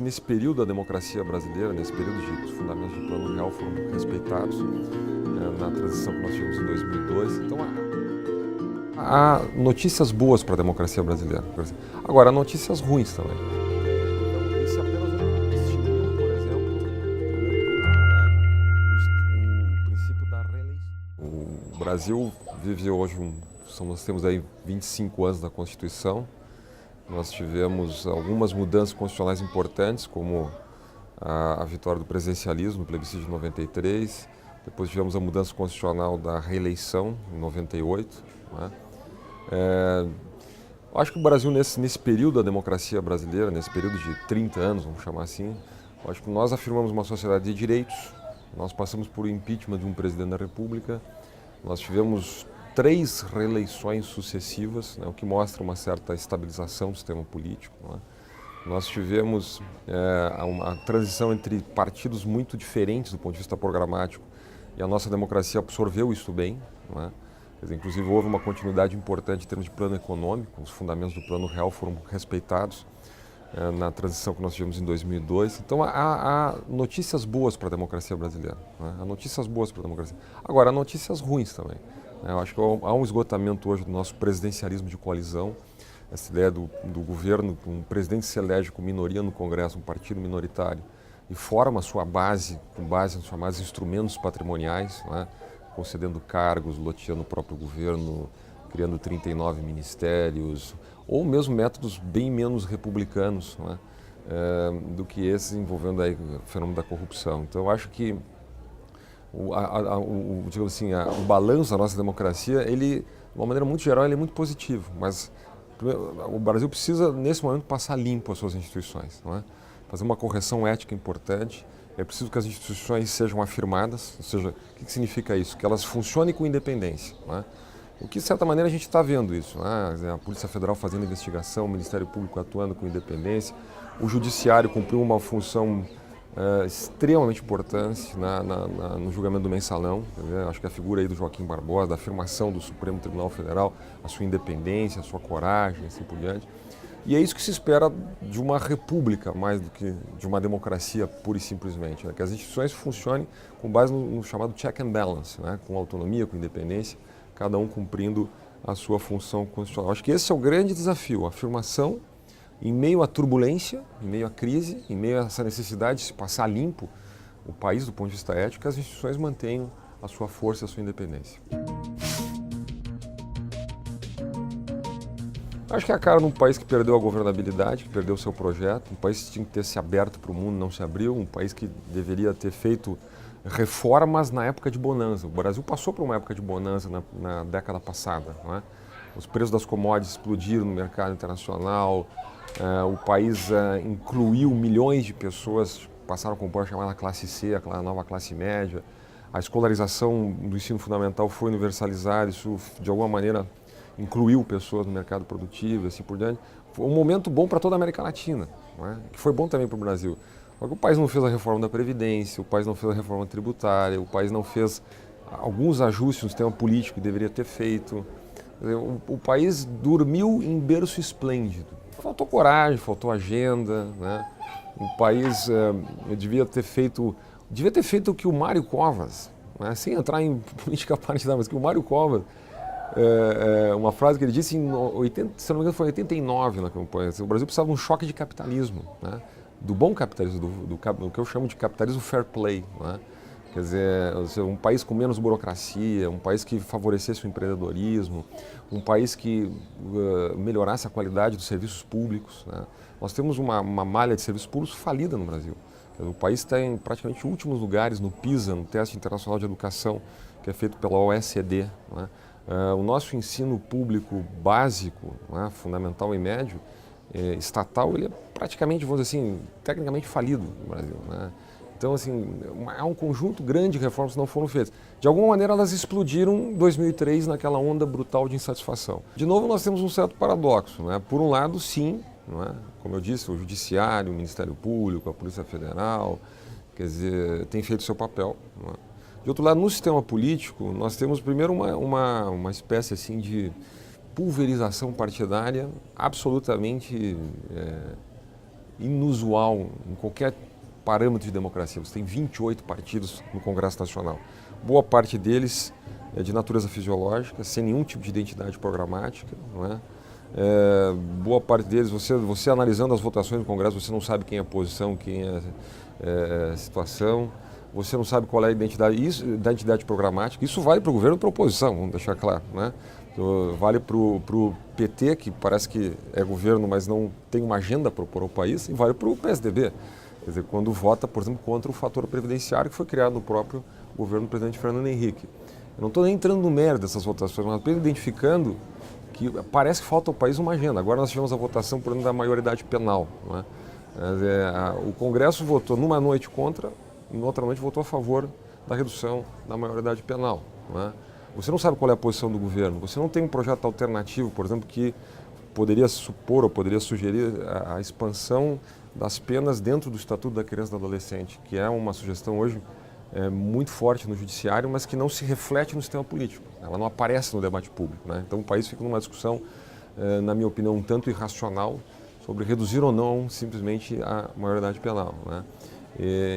nesse período da democracia brasileira, nesse período de os fundamentos do Plano Real foram respeitados na transição que nós tivemos em 2002. Então, há notícias boas para a democracia brasileira. Agora, há notícias ruins também. Então, esse é apenas um estímulo, por exemplo, o princípio da reeleição. O Brasil vive hoje, nós temos aí 25 anos da Constituição. Nós tivemos algumas mudanças constitucionais importantes, como a vitória do presidencialismo no plebiscito de 93, depois tivemos a mudança constitucional da reeleição em 98. Né? Acho que o Brasil, nesse período da democracia brasileira, nesse período de 30 anos, vamos chamar assim, acho que nós afirmamos uma sociedade de direitos, nós passamos por impeachment de um presidente da República, nós tivemos 3 reeleições sucessivas, né, o que mostra uma certa estabilização do sistema político. Né? Nós tivemos uma transição entre partidos muito diferentes do ponto de vista programático e a nossa democracia absorveu isso bem. Né? Quer dizer, inclusive houve uma continuidade importante em termos de plano econômico, os fundamentos do Plano Real foram respeitados na transição que nós tivemos em 2002. Então há notícias boas para a democracia brasileira. Né? Há notícias boas para a democracia. Agora, há notícias ruins também. Eu acho que há um esgotamento hoje do nosso presidencialismo de coalizão, essa ideia do governo, um presidente se elege com minoria no Congresso, um partido minoritário, e forma a sua base, com base nos chamados instrumentos patrimoniais, né, concedendo cargos, loteando o próprio governo, criando 39 ministérios, ou mesmo métodos bem menos republicanos, né, do que esses envolvendo aí o fenômeno da corrupção. Então eu acho que digamos assim, o balanço da nossa democracia, ele, de uma maneira muito geral, ele é muito positivo, mas o Brasil precisa, nesse momento, passar limpo as suas instituições, não é? Fazer uma correção ética importante. É preciso que as instituições sejam afirmadas, ou seja, o que significa isso? Que elas funcionem com independência, não é? O que, de certa maneira, a gente está vendo isso, né? A Polícia Federal fazendo investigação, o Ministério Público atuando com independência, o Judiciário cumpriu uma função extremamente importante no julgamento do mensalão. Acho que a figura aí do Joaquim Barbosa, da afirmação do Supremo Tribunal Federal, a sua independência, a sua coragem, assim por diante. E é isso que se espera de uma república, mais do que de uma democracia pura e simplesmente, né? Que as instituições funcionem com base no chamado check and balance, né? Com autonomia, com independência, cada um cumprindo a sua função constitucional. Acho que esse é o grande desafio, a afirmação em meio à turbulência, em meio à crise, em meio a essa necessidade de se passar limpo o país do ponto de vista ético, que as instituições mantenham a sua força e a sua independência. Acho que é a cara num país que perdeu a governabilidade, que perdeu o seu projeto, um país que tinha que ter se aberto para o mundo, não se abriu, um país que deveria ter feito reformas na época de bonança. O Brasil passou por uma época de bonança na década passada, não é? Os preços das commodities explodiram no mercado internacional, o país incluiu milhões de pessoas, passaram a compor a chamada classe C, aquela nova classe média. A escolarização do ensino fundamental foi universalizada, isso de alguma maneira incluiu pessoas no mercado produtivo e assim por diante. Foi um momento bom para toda a América Latina, não é? Que foi bom também para o Brasil. Porque o país não fez a reforma da Previdência, o país não fez a reforma tributária, o país não fez alguns ajustes no sistema político que deveria ter feito. O país dormiu em berço esplêndido. Faltou coragem, faltou agenda, né? O país devia ter feito o que o Mário Covas, né? Sem entrar em política partidária, mas que o Mário Covas, uma frase que ele disse em 80, se não me engano foi em 89 na campanha, o Brasil precisava de um choque de capitalismo, né? Do bom capitalismo, do que eu chamo de capitalismo fair play, né? Quer dizer, um país com menos burocracia, um país que favorecesse o empreendedorismo, um país que melhorasse a qualidade dos serviços públicos, né? Nós temos uma malha de serviços públicos falida no Brasil. O país está em praticamente últimos lugares no PISA, no Teste Internacional de Educação, que é feito pela OECD, né? O nosso ensino público básico, né, fundamental e médio, estatal, ele é praticamente, vamos dizer assim, tecnicamente falido no Brasil, né? Então, assim, há um conjunto grande de reformas que não foram feitas. De alguma maneira, elas explodiram em 2003 naquela onda brutal de insatisfação. De novo, nós temos um certo paradoxo, né? Por um lado, sim, não é? Como eu disse, o Judiciário, o Ministério Público, a Polícia Federal, quer dizer, tem feito o seu papel, não é? De outro lado, no sistema político, nós temos primeiro uma espécie assim de pulverização partidária absolutamente inusual em qualquer parâmetro de democracia. Você tem 28 partidos no Congresso Nacional. Boa parte deles é de natureza fisiológica, sem nenhum tipo de identidade programática, não é? Boa parte deles, você analisando as votações do Congresso, você não sabe quem é posição, quem é situação, você não sabe qual é a identidade programática. Isso vale para o governo e para a oposição, vamos deixar claro, né? Vale para o PT, que parece que é governo, mas não tem uma agenda para propor ao país, e vale para o PSDB. Quer dizer, quando vota, por exemplo, contra o fator previdenciário que foi criado no próprio governo do presidente Fernando Henrique. Eu não estou nem entrando no mérito dessas votações, mas apenas identificando que parece que falta ao país uma agenda. Agora nós tivemos a votação por exemplo, da maioridade penal. Não é? O Congresso votou numa noite contra, e na outra noite votou a favor da redução da maioridade penal. Não é? Você não sabe qual é a posição do governo, você não tem um projeto alternativo, por exemplo, que poderia supor ou poderia sugerir a expansão das penas dentro do Estatuto da Criança e do Adolescente, que é uma sugestão hoje muito forte no judiciário, mas que não se reflete no sistema político. Ela não aparece no debate público, né? Então o país fica numa discussão, na minha opinião, um tanto irracional sobre reduzir ou não simplesmente a maioridade penal, né?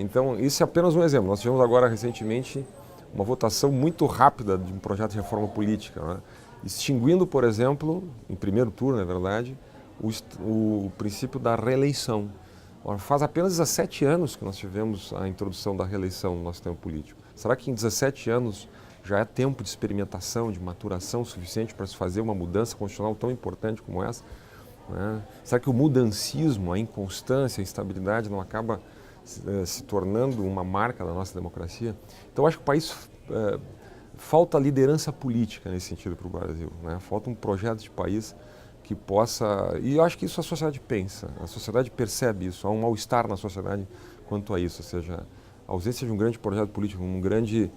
Então isso é apenas um exemplo. Nós tivemos agora recentemente uma votação muito rápida de um projeto de reforma política, né? Extinguindo, por exemplo, em primeiro turno, é verdade, o princípio da reeleição. Faz apenas 17 anos que nós tivemos a introdução da reeleição no nosso sistema político. Será que em 17 anos já é tempo de experimentação, de maturação suficiente para se fazer uma mudança constitucional tão importante como essa? Né? Será que o mudancismo, a inconstância, a instabilidade não acaba se tornando uma marca da nossa democracia? Então eu acho que o país falta liderança política nesse sentido para o Brasil, né? Falta um projeto de país que possa... E eu acho que isso a sociedade pensa, a sociedade percebe isso, há um mal-estar na sociedade quanto a isso, ou seja, a ausência de um grande projeto político, vamos dizer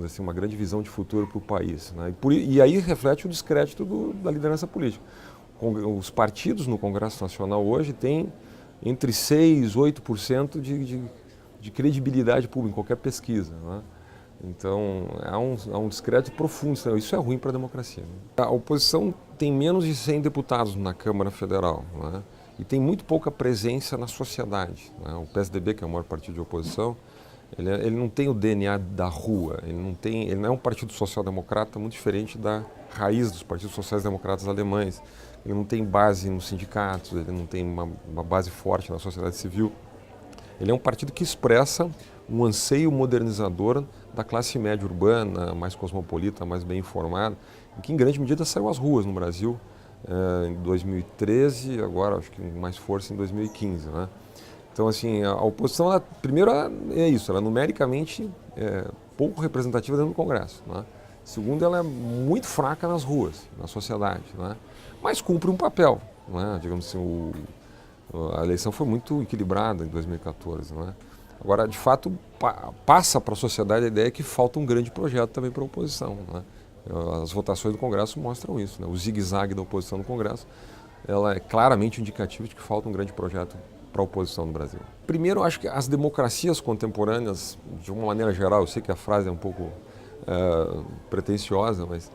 assim, uma grande visão de futuro para o país, né? E aí reflete o descrédito da liderança política. Os partidos no Congresso Nacional hoje têm entre 6% e 8% de credibilidade pública em qualquer pesquisa, né? Então, há um descrédito profundo. Isso é ruim para a democracia, né? A oposição tem menos de 100 deputados na Câmara Federal, né? E tem muito pouca presença na sociedade, né? O PSDB, que é o maior partido de oposição, ele não tem o DNA da rua, ele não é um partido social-democrata muito diferente da raiz dos partidos sociais-democratas alemães. Ele não tem base nos sindicatos, ele não tem uma base forte na sociedade civil. Ele é um partido que expressa um anseio modernizador da classe média urbana, mais cosmopolita, mais bem informada, que em grande medida saiu às ruas no Brasil em 2013, agora acho que com mais força em 2015, né? Então, assim, a oposição, primeiro, é isso, ela numericamente é pouco representativa dentro do Congresso, né? Segundo, ela é muito fraca nas ruas, na sociedade, né? Mas cumpre um papel, né? Digamos assim, a eleição foi muito equilibrada em 2014, né? Agora, de fato, passa para a sociedade a ideia que falta um grande projeto também para a oposição, né? As votações do Congresso mostram isso, né? O zigue-zague da oposição no Congresso, ela é claramente indicativa de que falta um grande projeto para a oposição no Brasil. Primeiro, acho que as democracias contemporâneas, de uma maneira geral, eu sei que a frase é um pouco pretensiosa, mas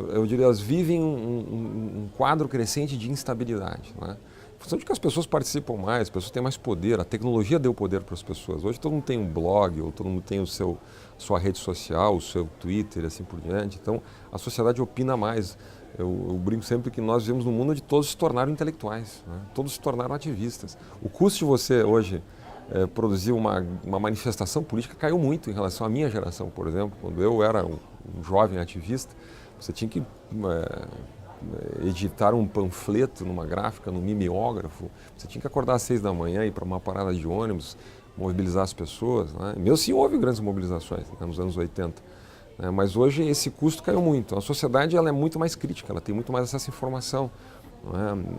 eu diria, elas vivem um quadro crescente de instabilidade, né? Em função de que as pessoas participam mais, as pessoas têm mais poder, a tecnologia deu poder para as pessoas. Hoje todo mundo tem um blog, ou todo mundo tem sua rede social, o seu Twitter e assim por diante. Então a sociedade opina mais. Eu brinco sempre que nós vivemos num mundo onde todos se tornaram intelectuais, né? Todos se tornaram ativistas. O custo de você hoje produzir uma manifestação política caiu muito em relação à minha geração, por exemplo. Quando eu era um jovem ativista, você tinha que editar um panfleto numa gráfica, num mimeógrafo, você tinha que acordar às 6 da manhã, ir para uma parada de ônibus, mobilizar as pessoas, né? Mesmo assim houve grandes mobilizações, né, nos anos 80. Mas hoje esse custo caiu muito. A sociedade ela é muito mais crítica, ela tem muito mais acesso à informação.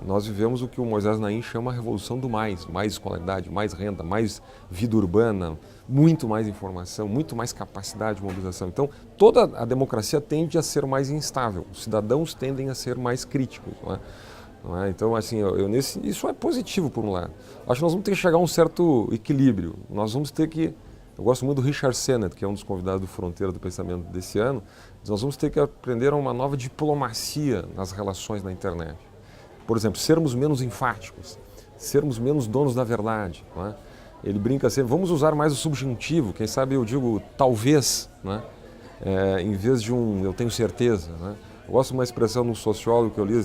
Nós vivemos o que o Moisés Naim chama a revolução do mais escolaridade, mais renda, mais vida urbana, muito mais informação, muito mais capacidade de mobilização. Então, toda a democracia tende a ser mais instável, os cidadãos tendem a ser mais críticos, não é? Então, assim, isso é positivo por um lado. Acho que nós vamos ter que chegar a um certo equilíbrio. Nós vamos ter que... Eu gosto muito do Richard Sennett, que é um dos convidados do Fronteira do Pensamento desse ano. Nós vamos ter que aprender uma nova diplomacia nas relações na internet. por exemplo, sermos menos enfáticos, sermos menos donos da verdade. Não é? Ele brinca assim, vamos usar mais o subjuntivo, quem sabe eu digo talvez, né? Em vez de eu tenho certeza. Né? Eu gosto de uma expressão de um sociólogo que eu li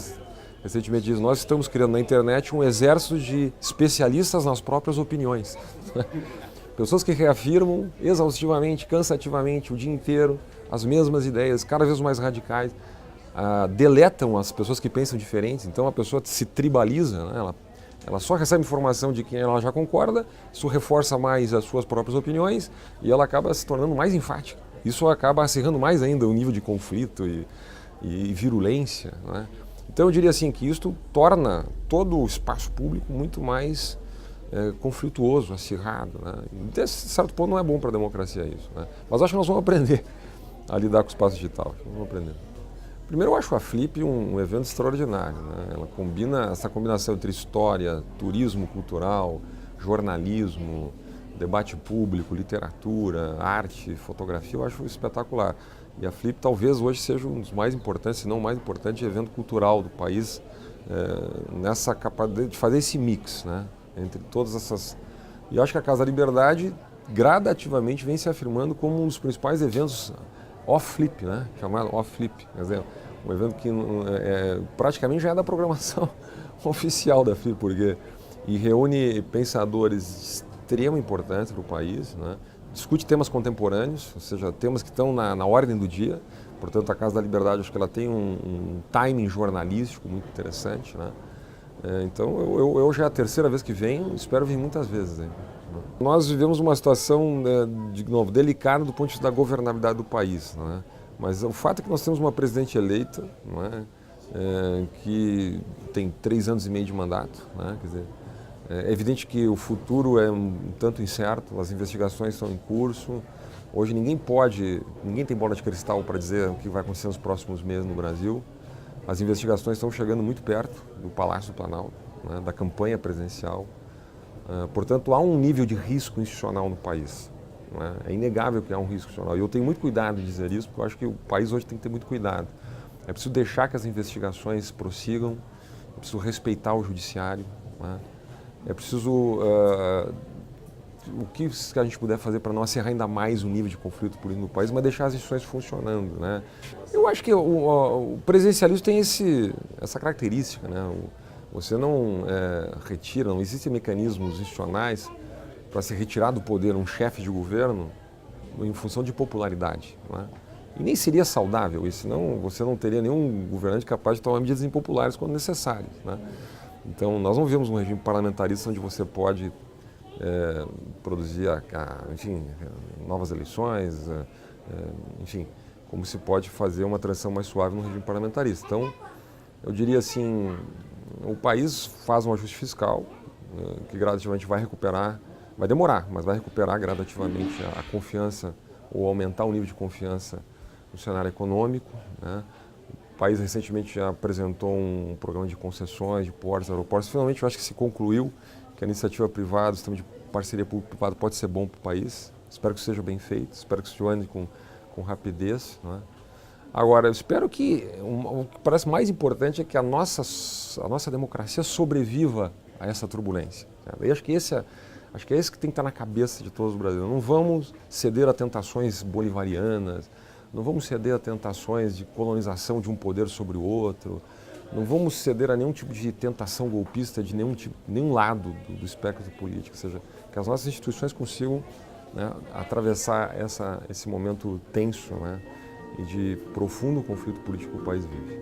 recentemente, diz, nós estamos criando na internet um exército de especialistas nas próprias opiniões. Pessoas que reafirmam exaustivamente, cansativamente, o dia inteiro, as mesmas ideias, cada vez mais radicais, deletam as pessoas que pensam diferentes, então a pessoa se tribaliza, né? Ela só recebe informação de quem ela já concorda, isso reforça mais as suas próprias opiniões e ela acaba se tornando mais enfática. Isso acaba acirrando mais ainda o nível de conflito e virulência. Né? Então eu diria assim que isto torna todo o espaço público muito mais conflituoso, acirrado. Né? E de certo ponto não é bom para a democracia isso. Né? Mas acho que nós vamos aprender a lidar com o espaço digital. Vamos aprender. Primeiro, eu acho a Flip um evento extraordinário. Né? Ela combina essa combinação entre história, turismo cultural, jornalismo, debate público, literatura, arte, fotografia. Eu acho espetacular. E a Flip talvez hoje seja um dos mais importantes, se não o mais importante, evento cultural do país nessa capacidade de fazer esse mix, né? Entre todas essas. E eu acho que a Casa da Liberdade gradativamente vem se afirmando como um dos principais eventos off-flip, né? Chamado off-flip. Quer dizer, um evento que praticamente já é da programação oficial da Flip, porque reúne pensadores de extrema importância para o país, né? Discute temas contemporâneos, ou seja, temas que estão na ordem do dia. Portanto, a Casa da Liberdade, acho que ela tem um timing jornalístico muito interessante, né? Então, eu já é a terceira vez que venho, espero vir muitas vezes. Hein? Nós vivemos uma situação, de novo, delicada do ponto de vista da governabilidade do país. Não é? Mas o fato é que nós temos uma presidente eleita, não é? Que tem 3 anos e meio de mandato. Não é? Quer dizer, é evidente que o futuro é um tanto incerto, as investigações estão em curso. Hoje ninguém tem bola de cristal para dizer o que vai acontecer nos próximos meses no Brasil. As investigações estão chegando muito perto do Palácio do Planalto, né, da campanha presidencial. Portanto, há um nível de risco institucional no país. Né? É inegável que há um risco institucional. E eu tenho muito cuidado de dizer isso, porque eu acho que o país hoje tem que ter muito cuidado. É preciso deixar que as investigações prossigam, é preciso respeitar o judiciário. Né? É preciso o que a gente puder fazer para não acirrar ainda mais o nível de conflito político no país, mas deixar as instituições funcionando. Né? Eu acho que o presidencialismo tem essa característica. Né? Você não retira, não existem mecanismos institucionais para se retirar do poder um chefe de governo em função de popularidade. Né? E nem seria saudável isso, senão você não teria nenhum governante capaz de tomar medidas impopulares quando necessárias. Né? Então, nós não vivemos um regime parlamentarista onde você pode produzir, enfim, novas eleições, enfim, como se pode fazer uma transição mais suave no regime parlamentarista. Então, eu diria assim, o país faz um ajuste fiscal que gradativamente vai recuperar, vai demorar, mas vai recuperar gradativamente a confiança ou aumentar o nível de confiança no cenário econômico. Né? O país recentemente já apresentou um programa de concessões de portos, aeroportos. Finalmente, eu acho que se concluiu que a iniciativa privada, o sistema de parceria público-privada pode ser bom para o país. Espero que seja bem feito, espero que isso ande com rapidez. Né? Agora, eu espero que o que parece mais importante é que a nossa democracia sobreviva a essa turbulência. Eu acho que esse que tem que estar na cabeça de todos os brasileiros. Não vamos ceder a tentações bolivarianas, não vamos ceder a tentações de colonização de um poder sobre o outro, não vamos ceder a nenhum tipo de tentação golpista de nenhum lado do espectro político, ou seja, que as nossas instituições consigam, né, atravessar esse momento tenso, né, e de profundo conflito político que o país vive.